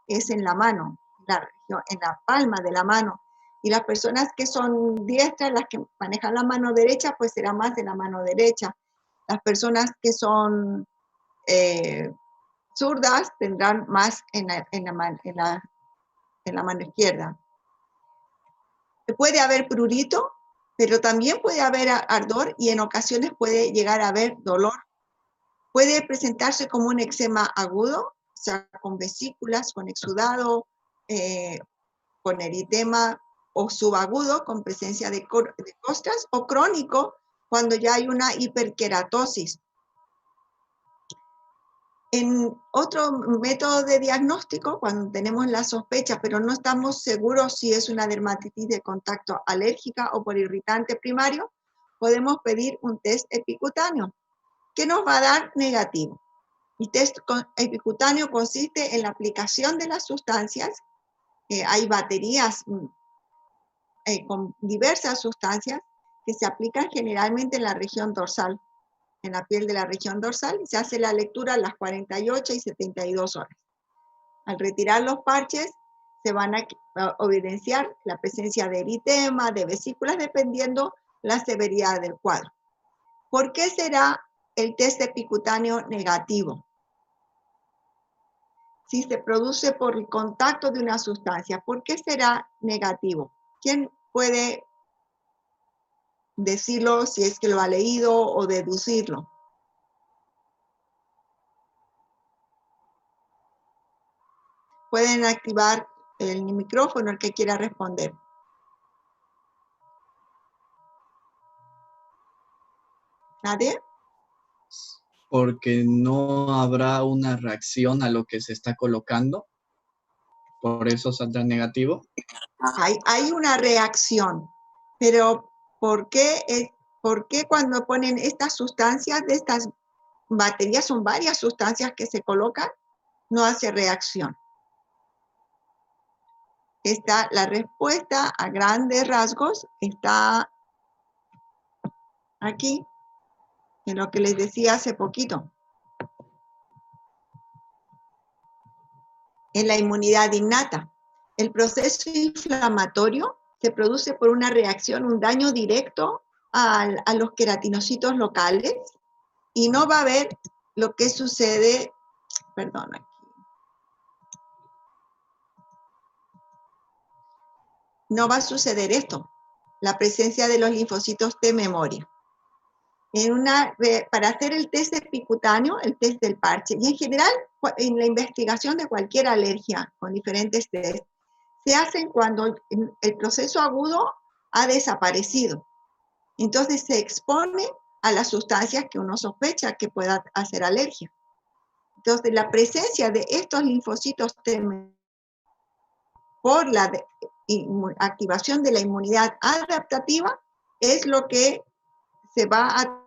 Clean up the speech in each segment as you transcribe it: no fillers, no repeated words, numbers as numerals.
es en la mano, en la palma de la mano. Y las personas que son diestras, las que manejan la mano derecha, pues será más de la mano derecha. Las personas que son zurdas tendrán más en la mano izquierda. Puede haber prurito, pero también puede haber ardor y en ocasiones puede llegar a haber dolor. Puede presentarse como un eczema agudo, o sea, con vesículas, con exudado, con eritema, o subagudo, con presencia de costras, o crónico, cuando ya hay una hiperkeratosis. En otro método de diagnóstico, cuando tenemos la sospecha, pero no estamos seguros si es una dermatitis de contacto alérgica o por irritante primario, podemos pedir un test epicutáneo, que nos va a dar negativo. El test epicutáneo consiste en la aplicación de las sustancias. Hay baterías con diversas sustancias que se aplican generalmente en la región dorsal, en la piel de la región dorsal, y se hace la lectura a las 48 y 72 horas. Al retirar los parches, se van a evidenciar la presencia de eritema, de vesículas, dependiendo la severidad del cuadro. ¿Por qué será el test epicutáneo negativo? Si se produce por el contacto de una sustancia, ¿por qué será negativo? ¿Quién puede decirlo si es que lo ha leído o deducirlo? Pueden activar el micrófono el que quiera responder. ¿Nadie? Porque no habrá una reacción a lo que se está colocando. Por eso saldrá negativo. Hay una reacción, pero ¿por qué cuando ponen estas sustancias, de estas baterías, son varias sustancias que se colocan, no hace reacción? La respuesta a grandes rasgos está aquí, en lo que les decía hace poquito. En la inmunidad innata. El proceso inflamatorio se produce por una reacción, un daño directo a los queratinocitos locales, y no va a haber lo que sucede, perdón, aquí. No va a suceder esto, la presencia de los linfocitos T memoria. Para hacer el test epicutáneo, el test del parche, y en general en la investigación de cualquier alergia con diferentes test, se hacen cuando el proceso agudo ha desaparecido. Entonces se expone a las sustancias que uno sospecha que pueda hacer alergia. Entonces la presencia de estos linfocitos T por la activación de la inmunidad adaptativa es lo que se va a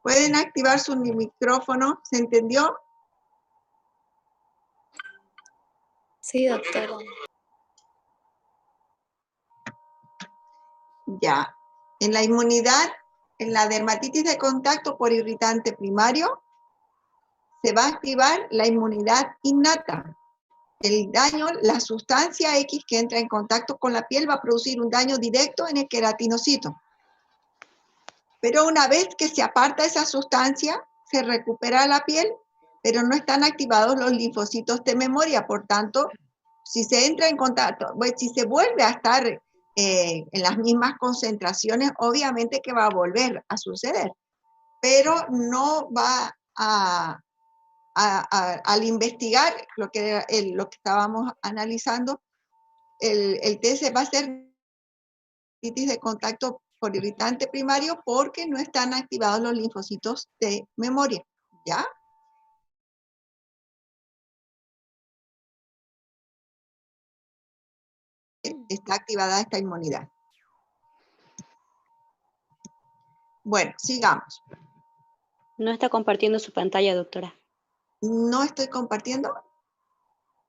¿Pueden activar su micrófono? ¿Se entendió? Sí, doctora. Ya. En la inmunidad, en la dermatitis de contacto por irritante primario, se va a activar la inmunidad innata. El daño, la sustancia X que entra en contacto con la piel va a producir un daño directo en el queratinocito. Pero una vez que se aparta esa sustancia, se recupera la piel, pero no están activados los linfocitos de memoria. Por tanto, si se entra en contacto, pues, si se vuelve a estar en las mismas concentraciones, obviamente que va a volver a suceder, pero no va al investigar lo que estábamos analizando, el test va a ser dermatitis de contacto por irritante primario porque no están activados los linfocitos de memoria, ¿ya? Está activada esta inmunidad. Bueno, sigamos. No está compartiendo su pantalla, doctora. ¿No estoy compartiendo?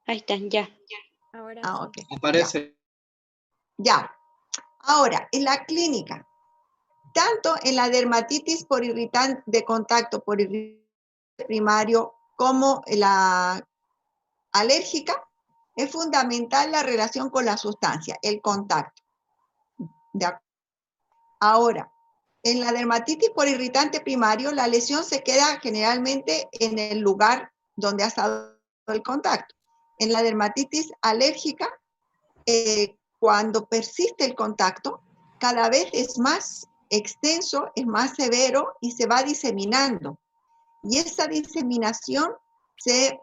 Ahí está, ya. Ahora Ah, sí. ok. Aparece. Ya. Ahora, en la clínica, tanto en la dermatitis por irritante de contacto por irritante primario como en la alérgica, es fundamental la relación con la sustancia, el contacto. Ahora, en la dermatitis por irritante primario, la lesión se queda generalmente en el lugar donde ha estado el contacto. En la dermatitis alérgica, cuando persiste el contacto, cada vez es más extenso, es más severo y se va diseminando. Y esa diseminación se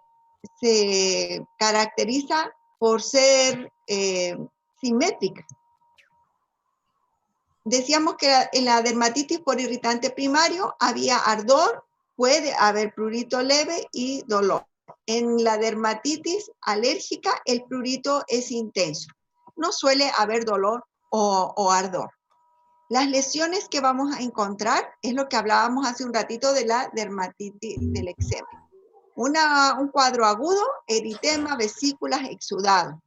caracteriza por ser simétrica. Decíamos que en la dermatitis por irritante primario había ardor, puede haber prurito leve y dolor. En la dermatitis alérgica el prurito es intenso. No suele haber dolor o ardor. Las lesiones que vamos a encontrar es lo que hablábamos hace un ratito de la dermatitis del eczema. Un cuadro agudo, eritema, vesículas, exudado.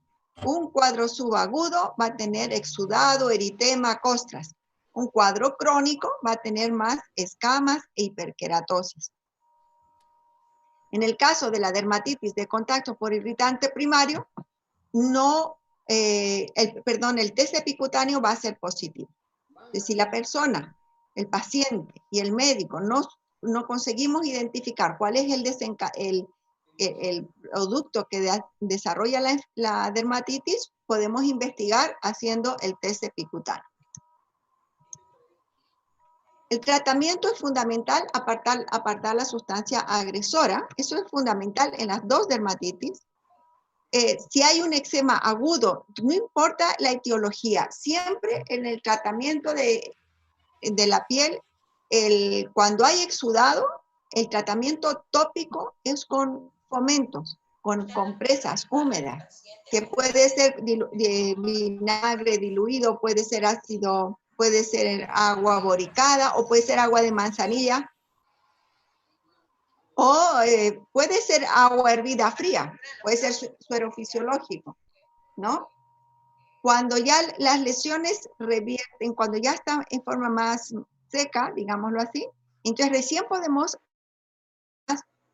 Un cuadro subagudo va a tener exudado, eritema, costras. Un cuadro crónico va a tener más escamas e hiperkeratosis. En el caso de la dermatitis de contacto por irritante primario, el test epicutáneo va a ser positivo. Si la persona, el paciente y el médico no conseguimos identificar cuál es el producto que desarrolla la dermatitis, podemos investigar haciendo el test epicutáneo. El tratamiento es fundamental, apartar la sustancia agresora. Eso es fundamental en las dos dermatitis. Si hay un eczema agudo, no importa la etiología, siempre en el tratamiento de la piel, cuando hay exudado, el tratamiento tópico es con fomentos, con compresas húmedas, que puede ser de vinagre diluido, puede ser ácido, puede ser agua boricada o puede ser agua de manzanilla, o puede ser agua hervida fría, puede ser suero fisiológico, ¿no? Cuando ya las lesiones revierten, cuando ya están en forma más seca, digámoslo así, entonces recién podemos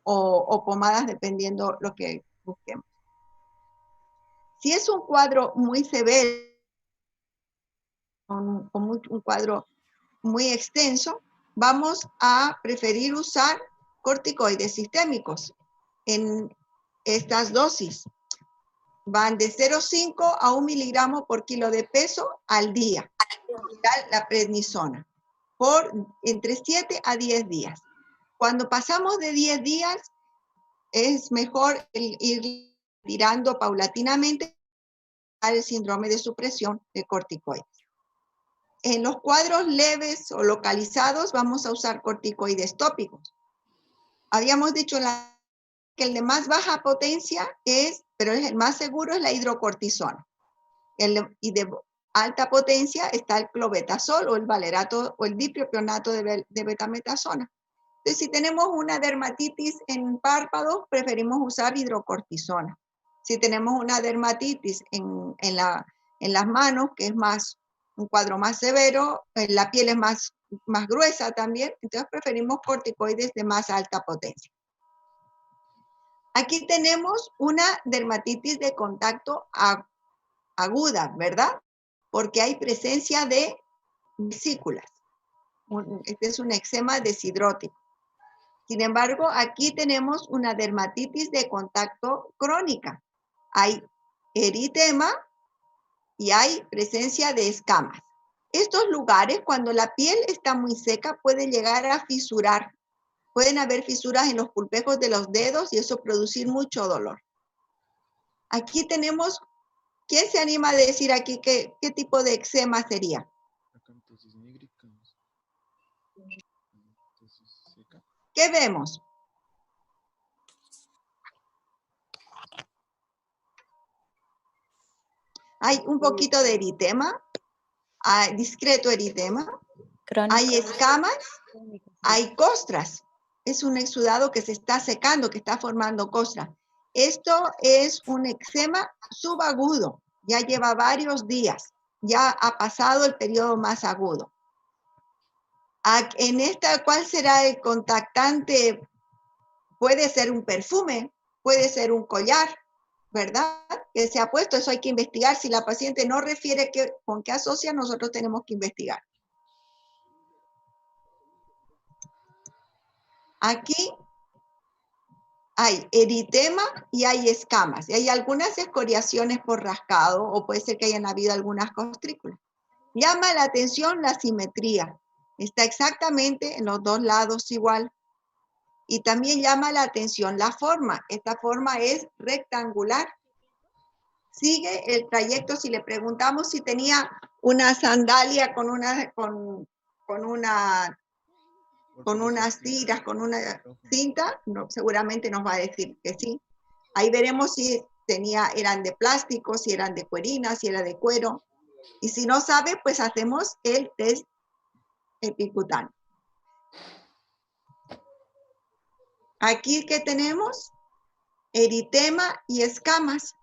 o pomadas dependiendo lo que busquemos. Si es un cuadro muy severo, un cuadro muy extenso, vamos a preferir usar corticoides sistémicos en estas dosis. Van de 0,5 a 1 miligramo por kilo de peso al día, la prednisona, por entre 7 a 10 días. Cuando pasamos de 10 días, es mejor ir tirando paulatinamente al síndrome de supresión de corticoides. En los cuadros leves o localizados vamos a usar corticoides tópicos. Habíamos dicho que el de más baja potencia pero el más seguro es la hidrocortisona. Y de alta potencia está el clobetasol o el valerato o el dipropionato de betametasona. Entonces, si tenemos una dermatitis en párpados, preferimos usar hidrocortisona. Si tenemos una dermatitis en las manos, que es un cuadro más severo, la piel es más gruesa también, entonces preferimos corticoides de más alta potencia. Aquí tenemos una dermatitis de contacto aguda, ¿verdad? Porque hay presencia de vesículas. Este es un eczema deshidrótico. Sin embargo, aquí tenemos una dermatitis de contacto crónica. Hay eritema y hay presencia de escamas. Estos lugares, cuando la piel está muy seca, puede llegar a fisurar. Pueden haber fisuras en los pulpejos de los dedos y eso producir mucho dolor. Aquí tenemos, ¿quién se anima a decir aquí qué tipo de eczema sería? ¿Qué vemos? Hay un poquito de eritema, hay discreto eritema, Crónico. hay escamas, hay costras. Es un exudado que se está secando, que está formando costras. Esto es un eczema subagudo, ya lleva varios días, ya ha pasado el periodo más agudo. En esta, ¿cuál será el contactante? Puede ser un perfume, puede ser un collar, ¿verdad? Que se ha puesto, eso hay que investigar. Si la paciente no refiere con qué asocia, nosotros tenemos que investigar. Aquí hay eritema y hay escamas. Y hay algunas escoriaciones por rascado o puede ser que hayan habido algunas costrículas. Llama la atención la simetría. Está exactamente en los dos lados igual. Y también llama la atención la forma. Esta forma es rectangular. Sigue el trayecto. Si le preguntamos si tenía una sandalia con unas tiras, con una cinta, no, seguramente nos va a decir que sí. Ahí veremos si eran de plástico, si eran de cuerina, si era de cuero. Y si no sabe, pues hacemos el test epicutáneo. Aquí, ¿qué tenemos? Eritema y escamas.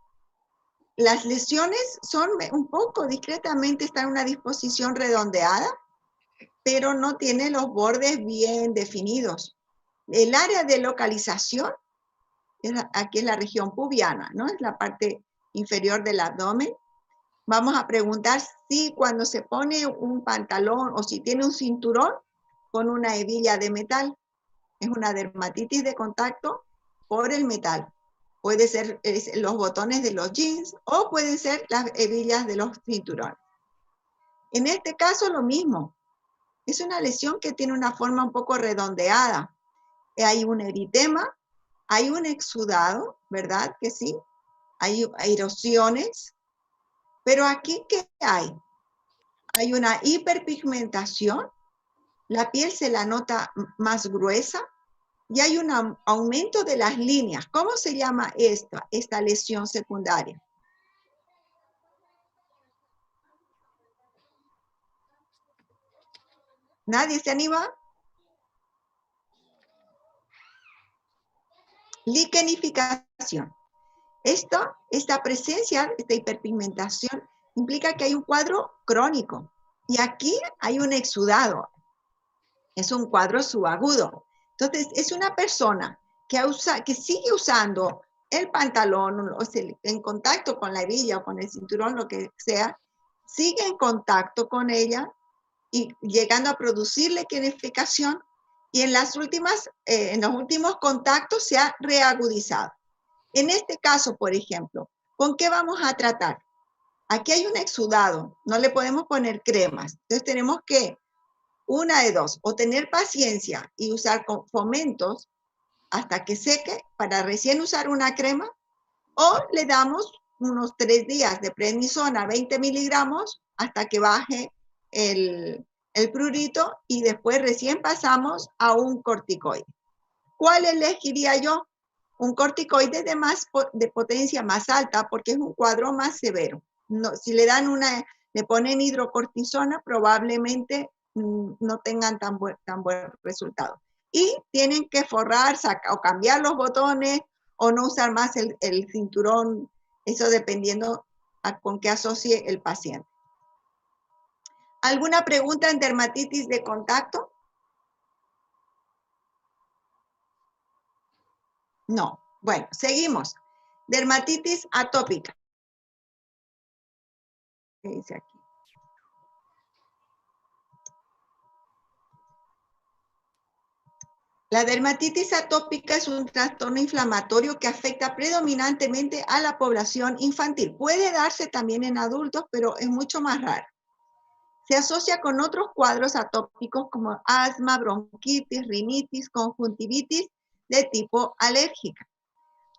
Las lesiones son un poco discretamente, están en una disposición redondeada, pero no tiene los bordes bien definidos. El área de localización, aquí es la región pubiana, ¿no? Es la parte inferior del abdomen. Vamos a preguntar si cuando se pone un pantalón o si tiene un cinturón con una hebilla de metal. Es una dermatitis de contacto por el metal. Puede ser los botones de los jeans o pueden ser las hebillas de los cinturones. En este caso lo mismo. Es una lesión que tiene una forma un poco redondeada. Hay un eritema, hay un exudado, ¿verdad que sí? Hay erosiones. Pero aquí, ¿qué hay? Hay una hiperpigmentación. La piel se la nota más gruesa. Y hay un aumento de las líneas. ¿Cómo se llama esta lesión secundaria? ¿Nadie se anima? Liquenificación. Esta presencia, esta hiperpigmentación, implica que hay un cuadro crónico. Y aquí hay un exudado. Es un cuadro subagudo. Entonces, es una persona que sigue usando el pantalón, o sea, en contacto con la hebilla o con el cinturón, lo que sea, sigue en contacto con ella y llegando a producir liquenificación y en los últimos contactos se ha reagudizado. En este caso, por ejemplo, ¿con qué vamos a tratar? Aquí hay un exudado, no le podemos poner cremas, entonces tenemos que una de dos, o tener paciencia y usar fomentos hasta que seque para recién usar una crema, o le damos unos 3 días de prednisona, 20 miligramos, hasta que baje el prurito y después recién pasamos a un corticoide. ¿Cuál elegiría yo? Un corticoide de potencia más alta porque es un cuadro más severo. No, si le ponen hidrocortisona, probablemente no tengan tan buen resultado. Y tienen que forrar, o cambiar los botones, o no usar más el cinturón, eso dependiendo con qué asocie el paciente. ¿Alguna pregunta en dermatitis de contacto? No. Bueno, seguimos. Dermatitis atópica. ¿Qué dice aquí? La dermatitis atópica es un trastorno inflamatorio que afecta predominantemente a la población infantil. Puede darse también en adultos, pero es mucho más raro. Se asocia con otros cuadros atópicos como asma, bronquitis, rinitis, conjuntivitis de tipo alérgica.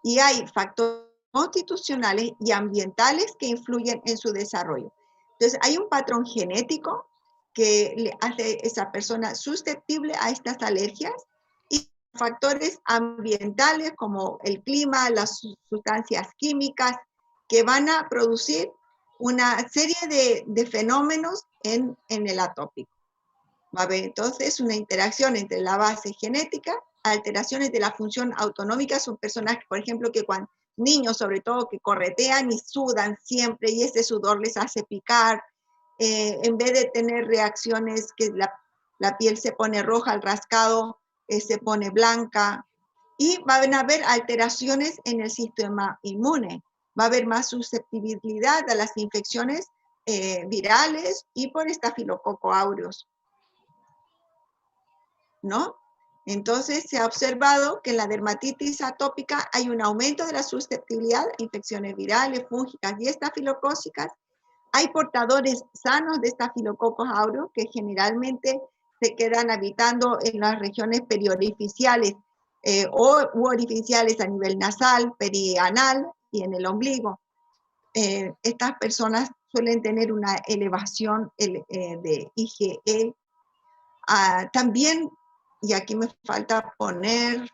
Y hay factores constitucionales y ambientales que influyen en su desarrollo. Entonces, hay un patrón genético que le hace a esa persona susceptible a estas alergias y factores ambientales como el clima, las sustancias químicas que van a producir una serie de fenómenos en el atópico. Va a haber entonces una interacción entre la base genética, alteraciones de la función autonómica, son personas, por ejemplo, que cuando niños sobre todo que corretean y sudan siempre y ese sudor les hace picar, en vez de tener reacciones que la piel se pone roja, el rascado se pone blanca, y van a haber alteraciones en el sistema inmune, va a haber más susceptibilidad a las infecciones virales y por Staphylococcus aureus, ¿no? Entonces se ha observado que en la dermatitis atópica hay un aumento de la susceptibilidad a infecciones virales, fúngicas y estafilocócicas. Hay portadores sanos de Staphylococcus aureus que generalmente se quedan habitando en las regiones periorificiales u orificiales a nivel nasal, perianal y en el ombligo. Estas personas suelen tener una elevación de IgE. También, y aquí me falta poner,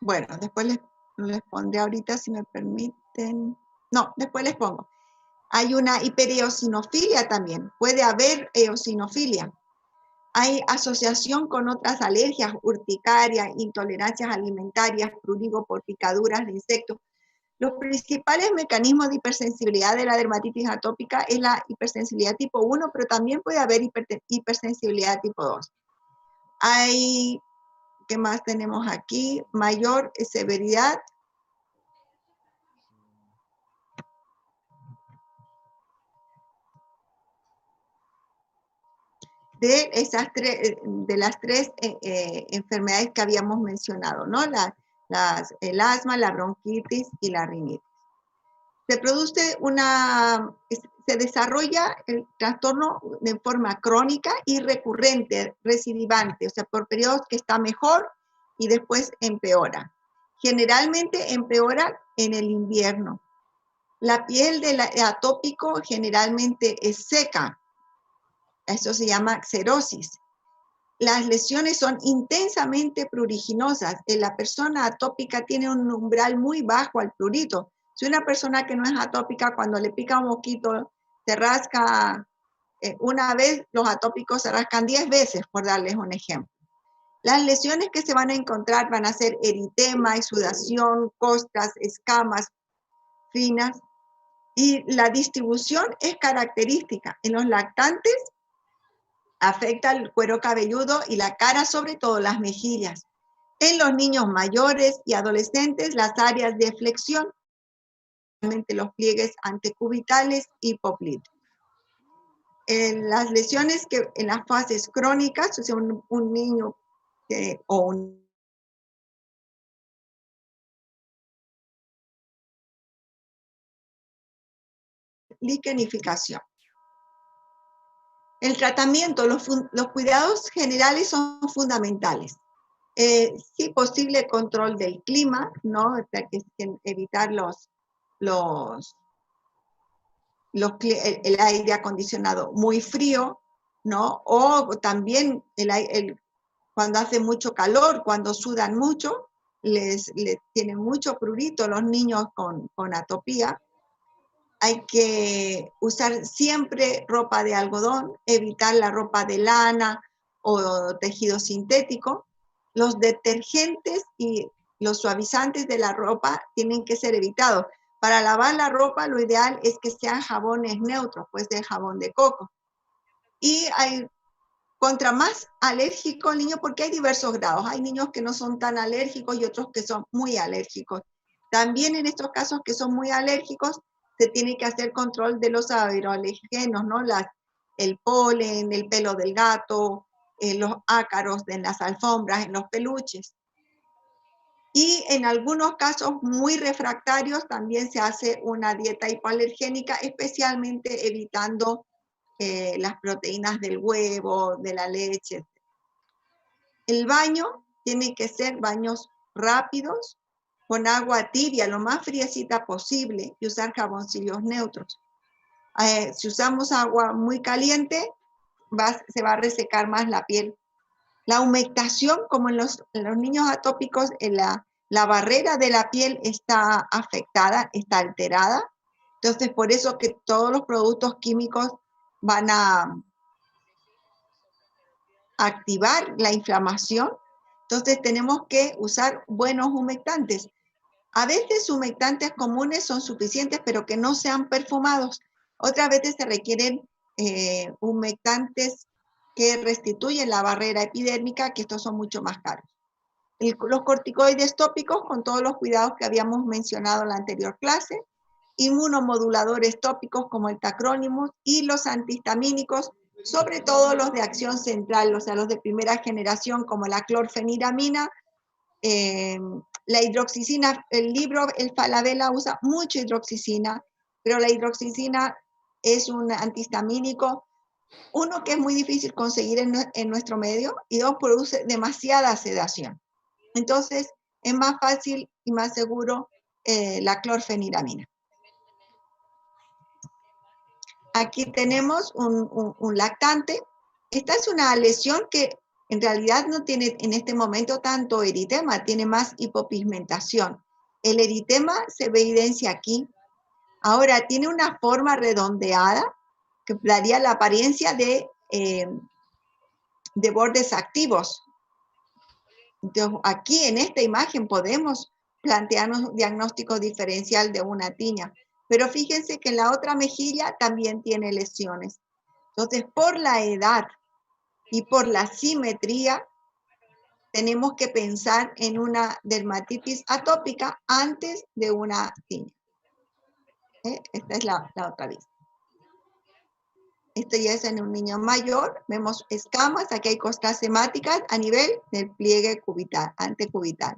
bueno, después les pondré ahorita si me permiten. No, después les pongo. Hay una hipereosinofilia también, puede haber eosinofilia. Hay asociación con otras alergias, urticaria, intolerancias alimentarias, prurigo por picaduras de insectos. Los principales mecanismos de hipersensibilidad de la dermatitis atópica es la hipersensibilidad tipo 1, pero también puede haber hipersensibilidad tipo 2. Hay, ¿qué más tenemos aquí? Mayor severidad. De las tres enfermedades que habíamos mencionado, ¿no? El asma, la bronquitis y la rinitis. Se desarrolla el trastorno de forma crónica y recurrente, recidivante, o sea, por periodos que está mejor y después empeora. Generalmente empeora en el invierno. La piel del atópico generalmente es seca. Eso se llama xerosis. Las lesiones son intensamente pruriginosas. La persona atópica tiene un umbral muy bajo al prurito. Si una persona que no es atópica, cuando le pica un mosquito, se rasca una vez, los atópicos se rascan 10 veces, por darles un ejemplo. Las lesiones que se van a encontrar van a ser eritema, exudación, costras, escamas finas. Y la distribución es característica. En los lactantes, afecta el cuero cabelludo y la cara, sobre todo las mejillas. En los niños mayores y adolescentes, las áreas de flexión, los pliegues antecubitales y popliteos. En las lesiones que en las fases crónicas, o sea, un niño o un liquenificación. El tratamiento, los cuidados generales son fundamentales. Sí, posible control del clima, ¿no? Evitar el aire acondicionado muy frío, ¿no? O también cuando hace mucho calor, cuando sudan mucho, les tienen mucho prurito los niños con atopía. Hay que usar siempre ropa de algodón, evitar la ropa de lana o tejido sintético. Los detergentes y los suavizantes de la ropa tienen que ser evitados. Para lavar la ropa lo ideal es que sean jabones neutros, pues de jabón de coco. Y contra más alérgico el niño, porque hay diversos grados. Hay niños que no son tan alérgicos y otros que son muy alérgicos. También en estos casos que son muy alérgicos, se tiene que hacer control de los aeroalergenos, ¿no? El polen, el pelo del gato, los ácaros, en las alfombras, en los peluches. Y en algunos casos muy refractarios también se hace una dieta hipoalergénica, especialmente evitando las proteínas del huevo, de la leche. El baño tiene que ser baños rápidos, con agua tibia, lo más friecita posible, y usar jaboncillos neutros. Si usamos agua muy caliente, se va a resecar más la piel. La humectación, como en los niños atópicos, la barrera de la piel está afectada, está alterada. Entonces, por eso que todos los productos químicos van a activar la inflamación. Entonces, tenemos que usar buenos humectantes. A veces humectantes comunes son suficientes, pero que no sean perfumados. Otras veces se requieren humectantes que restituyen la barrera epidérmica, que estos son mucho más caros. Los corticoides tópicos, con todos los cuidados que habíamos mencionado en la anterior clase, inmunomoduladores tópicos como el tacrónimo y los antihistamínicos, sobre todo los de acción central, o sea, los de primera generación como la clorfeniramina, la hidroxicina. El Falabella usa mucha hidroxicina, pero la hidroxicina es un antihistamínico, uno, que es muy difícil conseguir en nuestro medio, y dos, produce demasiada sedación. Entonces, es más fácil y más seguro la clorfeniramina. Aquí tenemos un lactante. Esta es una lesión que en realidad no tiene en este momento tanto eritema, tiene más hipopigmentación. El eritema se ve evidencia aquí. Ahora, tiene una forma redondeada que daría la apariencia de bordes activos. Entonces, aquí en esta imagen podemos plantearnos un diagnóstico diferencial de una tiña. Pero fíjense que en la otra mejilla también tiene lesiones. Entonces, por la edad y por la simetría, tenemos que pensar en una dermatitis atópica antes de una tiña. Esta es la otra vista. Esto ya es en un niño mayor. Vemos escamas, aquí hay costras hemáticas a nivel del pliegue cubital, antecubital.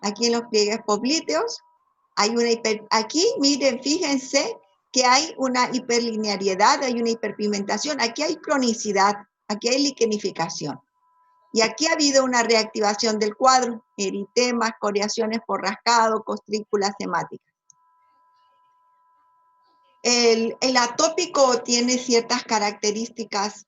Aquí en los pliegues poplíteos hay una aquí miren, fíjense que hay una hiperlinearidad, hay una hiperpigmentación, aquí hay cronicidad, aquí hay liquenificación. Y aquí ha habido una reactivación del cuadro, eritemas, coriaciones por rascado, costrículas hemáticas. El atópico tiene ciertas características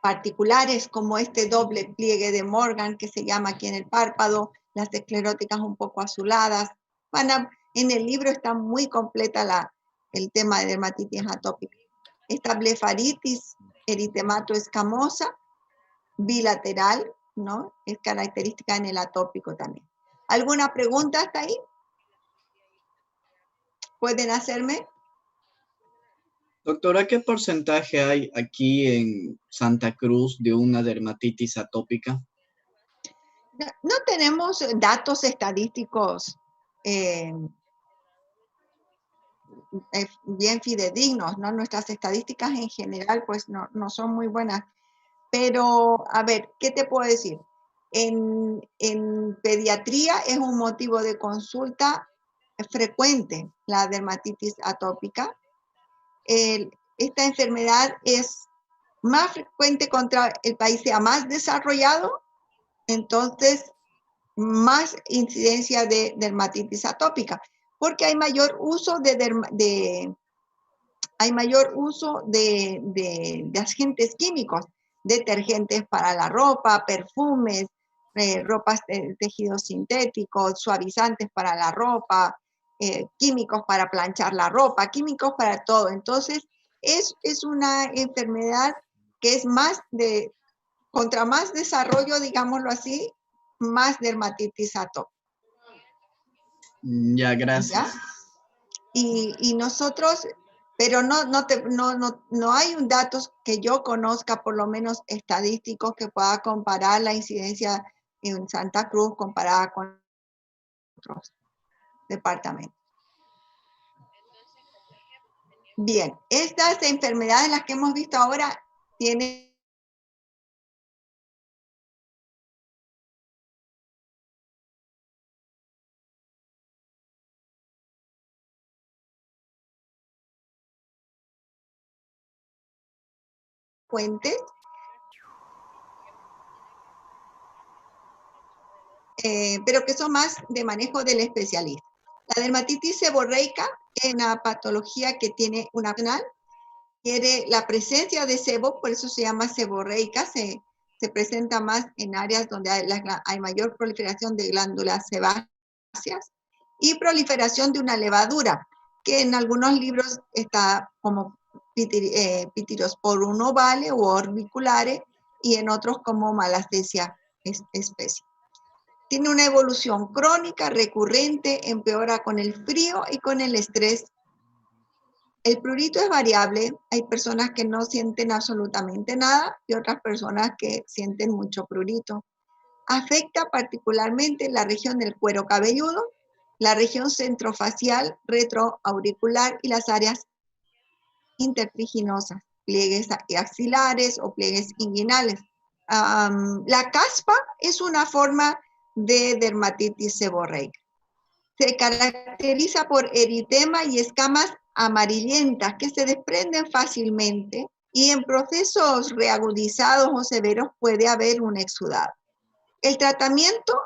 particulares, como este doble pliegue de Morgan, que se llama aquí en el párpado, las escleróticas un poco azuladas. En el libro está muy completa el tema de dermatitis atópica. Esta blefaritis eritemato escamosa, bilateral, ¿no? Es característica en el atópico también. ¿Alguna pregunta hasta ahí? ¿Pueden hacerme? Doctora, ¿qué porcentaje hay aquí en Santa Cruz de una dermatitis atópica? No tenemos datos estadísticos bien fidedignos, ¿no? Nuestras estadísticas en general pues no son muy buenas. Pero, a ver, ¿qué te puedo decir? En pediatría es un motivo de consulta frecuente la dermatitis atópica. Esta enfermedad es más frecuente contra el país sea más desarrollado, entonces más incidencia de dermatitis atópica, porque hay mayor uso de agentes químicos, detergentes para la ropa, perfumes, ropas de tejidos sintéticos, suavizantes para la ropa, químicos para planchar la ropa, químicos para todo. Entonces, es una enfermedad que es contra más desarrollo, digámoslo así, más dermatitis atópica. Ya, gracias. ¿Ya? Y nosotros, pero no hay un dato que yo conozca, por lo menos estadístico, que pueda comparar la incidencia en Santa Cruz comparada con otros departamentos. Bien, estas enfermedades, las que hemos visto ahora, tienen frecuentes, pero que son más de manejo del especialista. La dermatitis seborreica es una patología que tiene una quiere la presencia de sebo, por eso se llama seborreica, se presenta más en áreas donde hay mayor proliferación de glándulas sebáceas y proliferación de una levadura, que en algunos libros está como Pityrosporum ovale o orbiculare y en otros como Malassezia especie. Tiene una evolución crónica, recurrente, empeora con el frío y con el estrés. El prurito es variable, hay personas que no sienten absolutamente nada y otras personas que sienten mucho prurito. Afecta particularmente la región del cuero cabelludo, la región centrofacial, retroauricular y las áreas intertriginosas, pliegues axilares o pliegues inguinales. La caspa es una forma de dermatitis seborreica. Se caracteriza por eritema y escamas amarillentas que se desprenden fácilmente y en procesos reagudizados o severos puede haber un exudado. El tratamiento,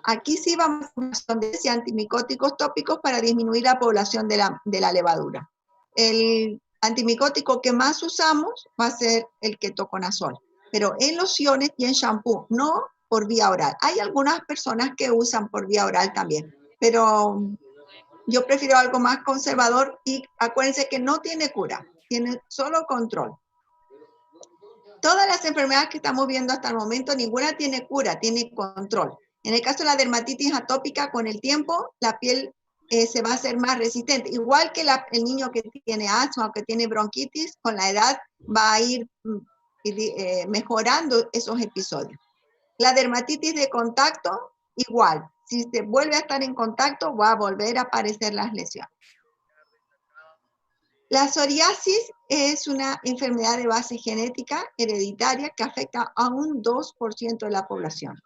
aquí sí vamos a usar antimicóticos tópicos para disminuir la población de la levadura. El antimicótico que más usamos va a ser el ketoconazol, pero en lociones y en shampoo, no por vía oral. Hay algunas personas que usan por vía oral también, pero yo prefiero algo más conservador y acuérdense que no tiene cura, tiene solo control. Todas las enfermedades que estamos viendo hasta el momento, ninguna tiene cura, tiene control. En el caso de la dermatitis atópica, con el tiempo, la piel se va a hacer más resistente. Igual que el niño que tiene asma o que tiene bronquitis, con la edad va a ir mejorando esos episodios. La dermatitis de contacto, igual. Si se vuelve a estar en contacto, va a volver a aparecer las lesiones. La psoriasis es una enfermedad de base genética hereditaria que afecta a un 2% de la población.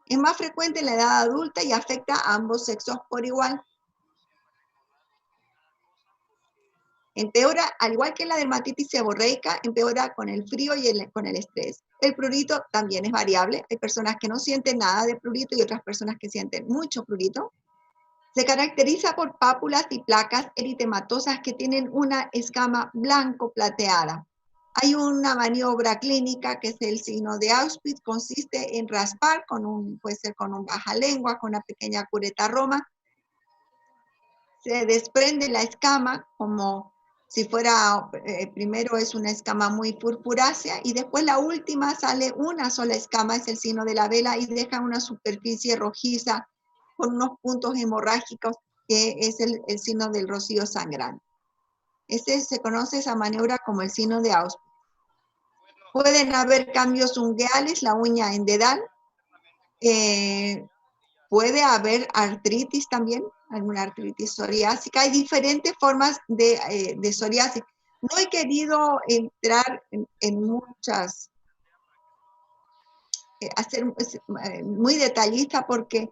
Es más frecuente en la edad adulta y afecta a ambos sexos por igual. Empeora, al igual que la dermatitis seborreica, empeora con el frío y con el estrés. El prurito también es variable. Hay personas que no sienten nada de prurito y otras personas que sienten mucho prurito. Se caracteriza por pápulas y placas eritematosas que tienen una escama blanco-plateada. Hay una maniobra clínica que es el signo de Auspitz, consiste en raspar, puede ser con un bajalengua, con una pequeña cureta roma. Se desprende la escama como si fuera, primero es una escama muy purpurácea y después la última sale una sola escama, es el signo de la vela y deja una superficie rojiza con unos puntos hemorrágicos que es el signo del rocío sangrante. Se conoce esa maniobra como el signo de Auspitz. Pueden haber cambios ungueales, la uña en dedal. Puede haber artritis también, alguna artritis psoriásica. Hay diferentes formas de psoriasis. No he querido entrar en muchas, hacer muy detallista porque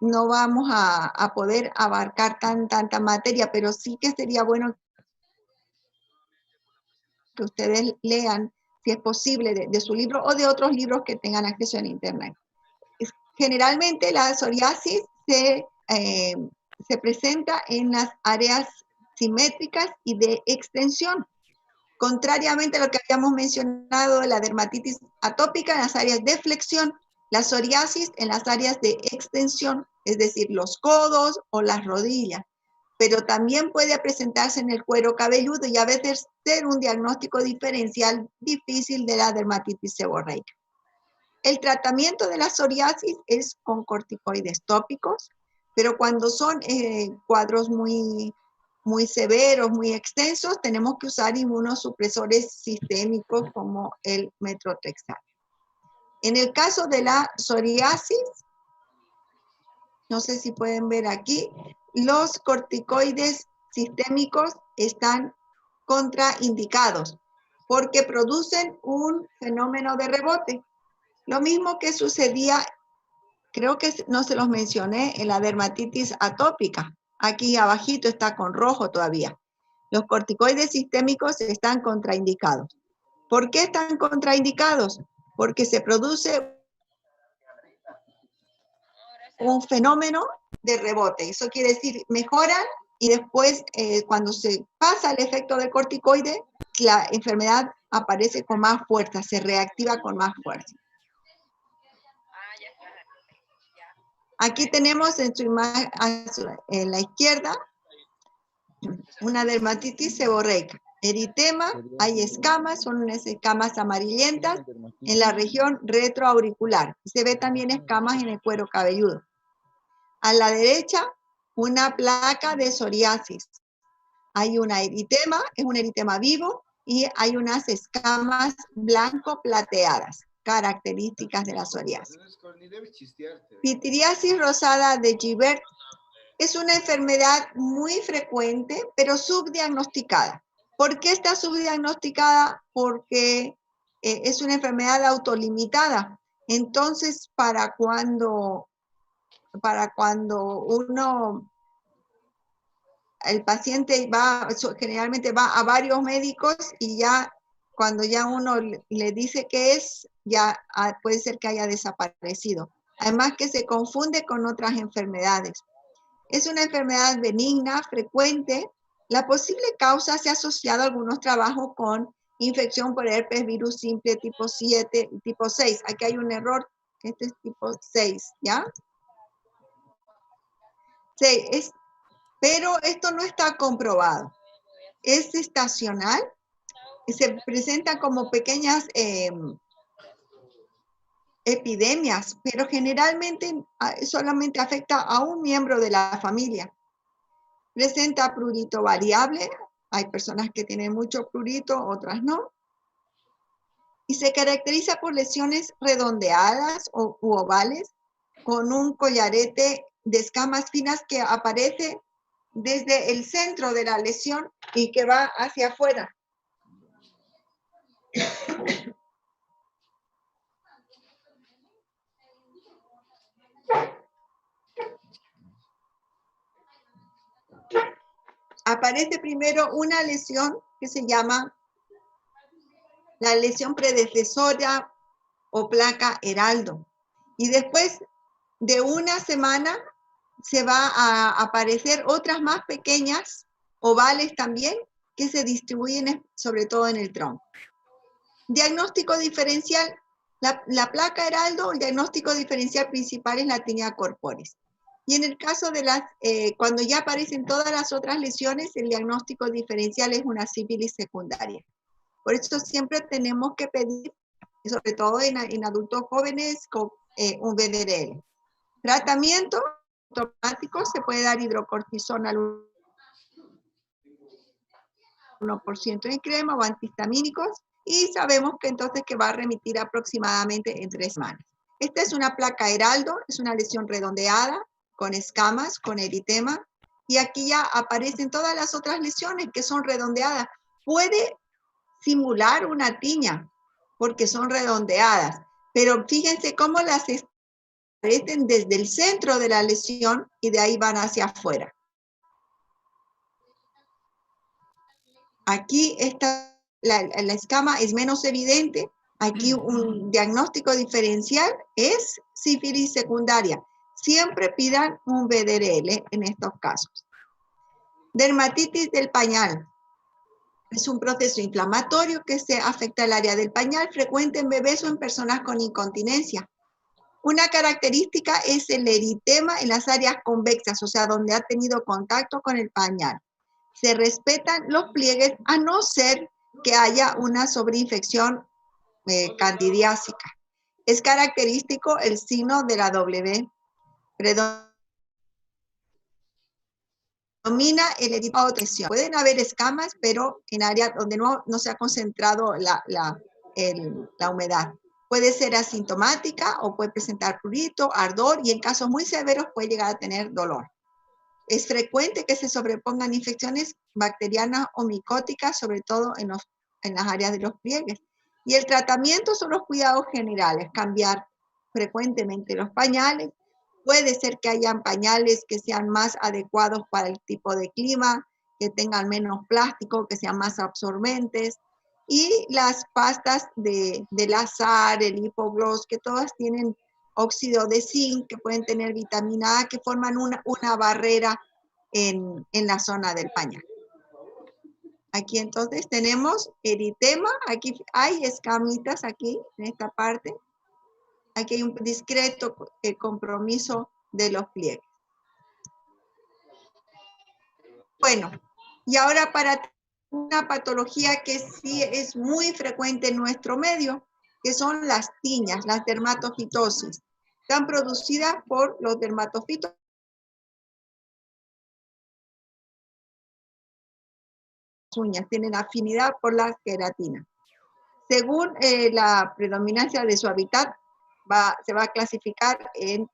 no vamos a poder abarcar tanta materia, pero sí que sería bueno que ustedes lean, si es posible, de su libro o de otros libros que tengan acceso en internet. Generalmente la psoriasis se presenta en las áreas simétricas y de extensión. Contrariamente a lo que habíamos mencionado de la dermatitis atópica en las áreas de flexión, la psoriasis en las áreas de extensión, es decir, los codos o las rodillas. Pero también puede presentarse en el cuero cabelludo y a veces ser un diagnóstico diferencial difícil de la dermatitis seborreica. El tratamiento de la psoriasis es con corticoides tópicos, pero cuando son cuadros muy severos, muy extensos, tenemos que usar inmunosupresores sistémicos como el metotrexato. En el caso de la psoriasis, no sé si pueden ver aquí, los corticoides sistémicos están contraindicados porque producen un fenómeno de rebote. Lo mismo que sucedía, creo que no se los mencioné, en la dermatitis atópica. Aquí abajito está con rojo todavía. Los corticoides sistémicos están contraindicados. ¿Por qué están contraindicados? Porque se produce un fenómeno de rebote. Eso quiere decir, mejoran y después cuando se pasa el efecto del corticoide, la enfermedad aparece con más fuerza, se reactiva con más fuerza. Aquí tenemos en su imagen, en la izquierda, una dermatitis seborreica. Eritema, hay escamas, son unas escamas amarillentas en la región retroauricular. Se ve también escamas en el cuero cabelludo. A la derecha, una placa de psoriasis. Hay una eritema, es un eritema vivo, y hay unas escamas blanco-plateadas, características de la psoriasis. Pitiriasis rosada de Gibert es una enfermedad muy frecuente, pero subdiagnosticada. ¿Por qué está subdiagnosticada? Porque es una enfermedad autolimitada. Entonces, para cuando el paciente generalmente va a varios médicos y ya cuando ya uno le dice qué es, ya puede ser que haya desaparecido. Además que se confunde con otras enfermedades. Es una enfermedad benigna, frecuente. La posible causa se ha asociado a algunos trabajos con infección por herpes virus simple tipo 7 y tipo 6. Aquí hay un error, este es tipo 6, ¿ya? Sí, pero esto no está comprobado. Es estacional, se presenta como pequeñas epidemias, pero generalmente solamente afecta a un miembro de la familia. Presenta prurito variable, hay personas que tienen mucho prurito, otras no. Y se caracteriza por lesiones redondeadas u ovales, con un collarete de escamas finas que aparece desde el centro de la lesión y que va hacia afuera. Aparece primero una lesión que se llama la lesión predecesora o placa heraldo. Y después de una semana se va a aparecer otras más pequeñas, ovales también, que se distribuyen sobre todo en el tronco. Diagnóstico diferencial. La placa heraldo, el diagnóstico diferencial principal es la tinea corporis. Y en el caso de cuando ya aparecen todas las otras lesiones, el diagnóstico diferencial es una sífilis secundaria. Por eso siempre tenemos que pedir, sobre todo en adultos jóvenes, con un VDRL. Tratamiento automático, se puede dar hidrocortisona al 1% en crema o antihistamínicos, y sabemos que entonces que va a remitir aproximadamente en 3 semanas. Esta es una placa heraldo, es una lesión redondeada, con escamas, con eritema, y aquí ya aparecen todas las otras lesiones que son redondeadas. Puede simular una tiña, porque son redondeadas, pero fíjense cómo las aparecen desde el centro de la lesión y de ahí van hacia afuera. Aquí la escama es menos evidente. Aquí un diagnóstico diferencial es sífilis secundaria. Siempre pidan un VDRL en estos casos. Dermatitis del pañal. Es un proceso inflamatorio que se afecta al área del pañal, frecuente en bebés o en personas con incontinencia. Una característica es el eritema en las áreas convexas, o sea, donde ha tenido contacto con el pañal. Se respetan los pliegues a no ser que haya una sobreinfección candidiásica. Es característico el signo de la W. Predomina el eritema o tensión. Pueden haber escamas, pero en áreas donde no se ha concentrado la humedad. Puede ser asintomática o puede presentar prurito, ardor, y en casos muy severos puede llegar a tener dolor. Es frecuente que se sobrepongan infecciones bacterianas o micóticas, sobre todo en las áreas de los pliegues. Y el tratamiento son los cuidados generales, cambiar frecuentemente los pañales. Puede ser que hayan pañales que sean más adecuados para el tipo de clima, que tengan menos plástico, que sean más absorbentes, y las pastas del azar, el hipogloss, que todas tienen óxido de zinc, que pueden tener vitamina A, que forman una barrera en la zona del pañal. Aquí entonces tenemos eritema, aquí hay escamitas aquí, en esta parte. Aquí hay un discreto compromiso de los pliegues. Bueno, y ahora para una patología que sí es muy frecuente en nuestro medio, que son las tiñas, las dermatofitosis. Están producidas por los dermatofitos. Uñas tienen afinidad por la queratina. Según la predominancia de su hábitat, se va a clasificar en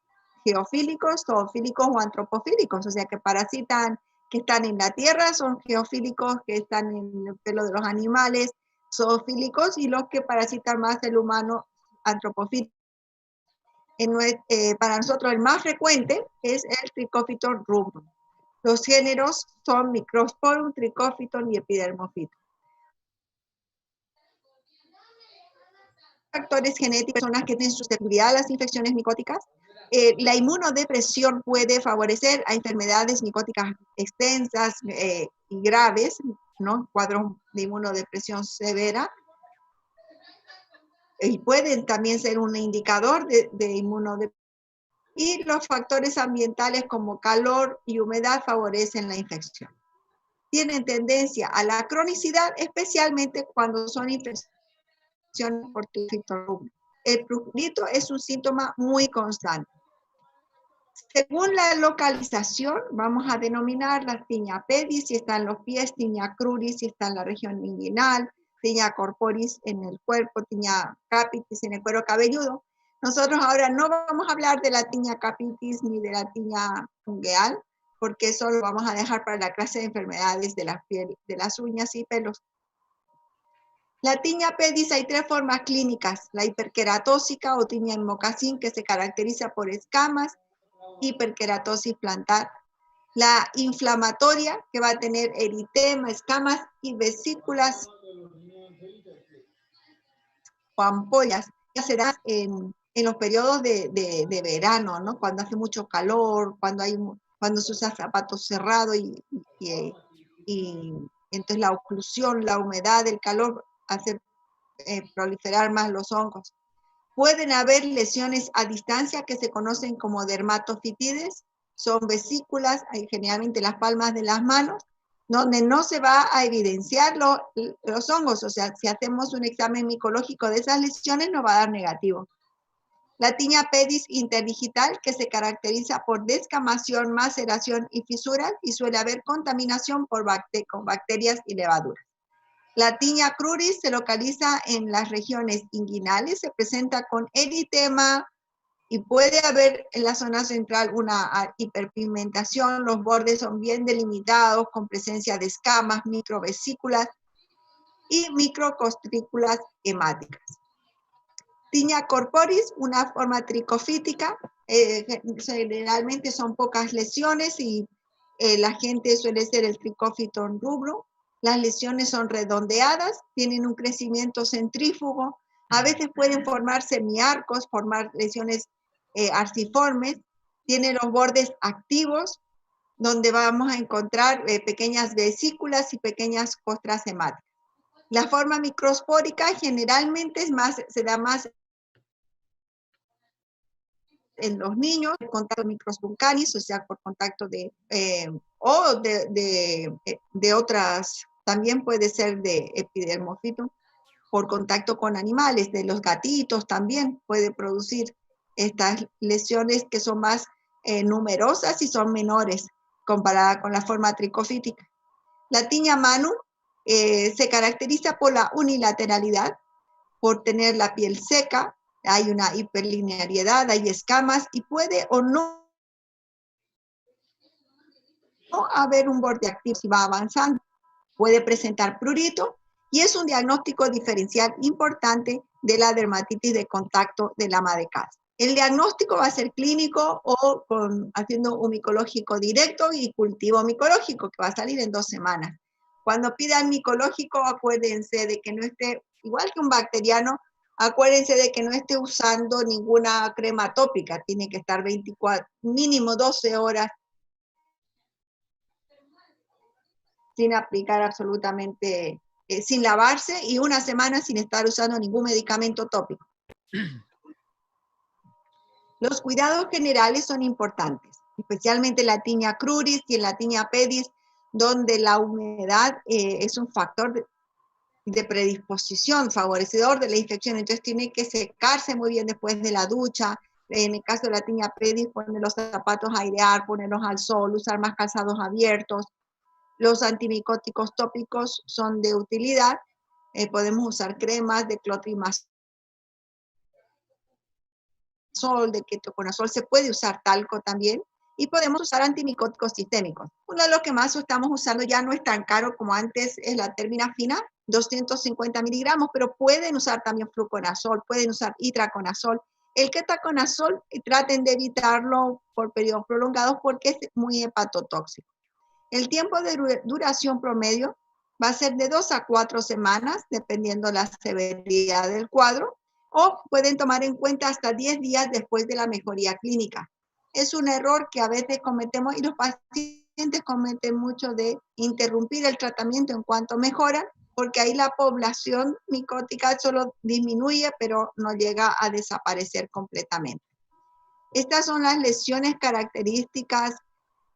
geofílicos, zoofílicos o antropofílicos, o sea que parasitan, que están en la tierra, son geofílicos, que están en el pelo de los animales, zoofílicos, y los que parasitan más el humano, antropofílicos. Para nosotros el más frecuente es el Trichophyton rubrum. Los géneros son Microsporum, Trichophyton y Epidermophyton. Factores genéticos, personas que tienen susceptibilidad a las infecciones micóticas. La inmunodepresión puede favorecer a enfermedades micóticas extensas y graves, ¿no? Cuadros de inmunodepresión severa. Y pueden también ser un indicador de inmunodepresión. Y los factores ambientales como calor y humedad favorecen la infección. Tienen tendencia a la cronicidad, especialmente cuando son infecciones por Trichophyton rubrum. El prurito es un síntoma muy constante. Según la localización, vamos a denominar la tiña pedis si está en los pies, tiña cruris si está en la región inguinal, tiña corporis en el cuerpo, tiña capitis en el cuero cabelludo. Nosotros ahora no vamos a hablar de la tiña capitis ni de la tiña fungeal, porque eso lo vamos a dejar para la clase de enfermedades de la piel, de las uñas y pelos. La tiña pedis hay tres formas clínicas: la hiperqueratósica o tiña en mocasín, que se caracteriza por escamas, hiperqueratosis plantar. La inflamatoria, que va a tener eritema, escamas y vesículas o ampollas, que se dan en los periodos de verano, ¿no? Cuando hace mucho calor, cuando se usa zapatos cerrados y entonces la oclusión, la humedad, el calor hace proliferar más los hongos. Pueden haber lesiones a distancia que se conocen como dermatofitides, son vesículas, generalmente las palmas de las manos, donde no se va a evidenciar los hongos, o sea, si hacemos un examen micológico de esas lesiones nos va a dar negativo. La tiña pedis interdigital, que se caracteriza por descamación, maceración y fisuras, y suele haber contaminación con bacterias y levaduras. La tiña cruris se localiza en las regiones inguinales, se presenta con eritema y puede haber en la zona central una hiperpigmentación, los bordes son bien delimitados con presencia de escamas, microvesículas y microcostrículas hemáticas. Tiña corporis, una forma tricofítica, generalmente son pocas lesiones y la gente suele ser el Trichophyton rubrum. Las lesiones son redondeadas, tienen un crecimiento centrífugo, a veces pueden formar semiarcos, formar lesiones arciformes, tienen los bordes activos, donde vamos a encontrar pequeñas vesículas y pequeñas costras hemáticas. La forma microspórica generalmente se da más en los niños, por contacto microspuncanis, o sea, por contacto de otras, también puede ser de epidermofito, por contacto con animales, de los gatitos también puede producir estas lesiones que son más numerosas y son menores comparada con la forma tricofítica. La tiña manu se caracteriza por la unilateralidad, por tener la piel seca, hay una hiperlinearidad, hay escamas y puede o no haber un borde activo si va avanzando. Puede presentar prurito y es un diagnóstico diferencial importante de la dermatitis de contacto del ama de casa. El diagnóstico va a ser clínico o haciendo un micológico directo y cultivo micológico, que va a salir en 2 semanas. Cuando pidan micológico, acuérdense de que no esté, igual que un bacteriano, acuérdense de que no esté usando ninguna crema tópica, tiene que estar 24, mínimo 12 horas sin aplicar absolutamente, sin lavarse, y 1 semana sin estar usando ningún medicamento tópico. Los cuidados generales son importantes, especialmente en la Tinea cruris y en la Tinea pedis, donde la humedad es un factor de predisposición, favorecedor de la infección, entonces tiene que secarse muy bien después de la ducha. En el caso de la Tinea pedis, poner los zapatos a airear, ponerlos al sol, usar más calzados abiertos. Los antimicóticos tópicos son de utilidad, podemos usar cremas de clotrimazol, de ketoconazol, se puede usar talco también, y podemos usar antimicóticos sistémicos. Uno de los que más estamos usando ya no es tan caro como antes, es la terminafina, 250 miligramos, pero pueden usar también fluconazol, pueden usar itraconazol. El ketoconazol traten de evitarlo por periodos prolongados porque es muy hepatotóxico. El tiempo de duración promedio va a ser de 2 a 4 semanas, dependiendo la severidad del cuadro, o pueden tomar en cuenta hasta 10 días después de la mejoría clínica. Es un error que a veces cometemos y los pacientes cometen mucho de interrumpir el tratamiento en cuanto mejoran, porque ahí la población micótica solo disminuye, pero no llega a desaparecer completamente. Estas son las lesiones características.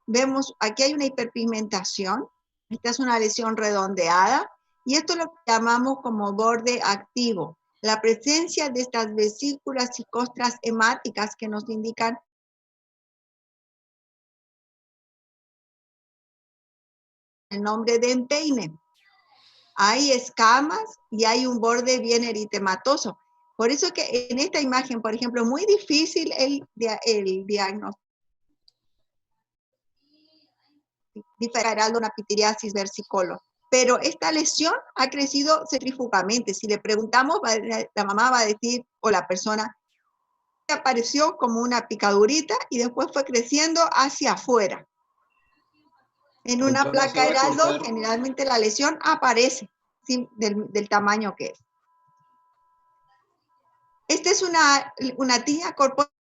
Vemos, aquí hay una hiperpigmentación, esta es una lesión redondeada, y esto lo llamamos como borde activo. La presencia de estas vesículas y costras hemáticas que nos indican el nombre de empeine. Hay escamas y hay un borde bien eritematoso. Por eso que en esta imagen, por ejemplo, es muy difícil el diagnóstico de una pitiriasis versicolor. Pero esta lesión ha crecido centrífugamente. Si le preguntamos, la mamá va a decir, o la persona, apareció como una picadurita y después fue creciendo hacia afuera. En una placa heraldo, generalmente la lesión aparece del tamaño que es. Esta es una tinea corporal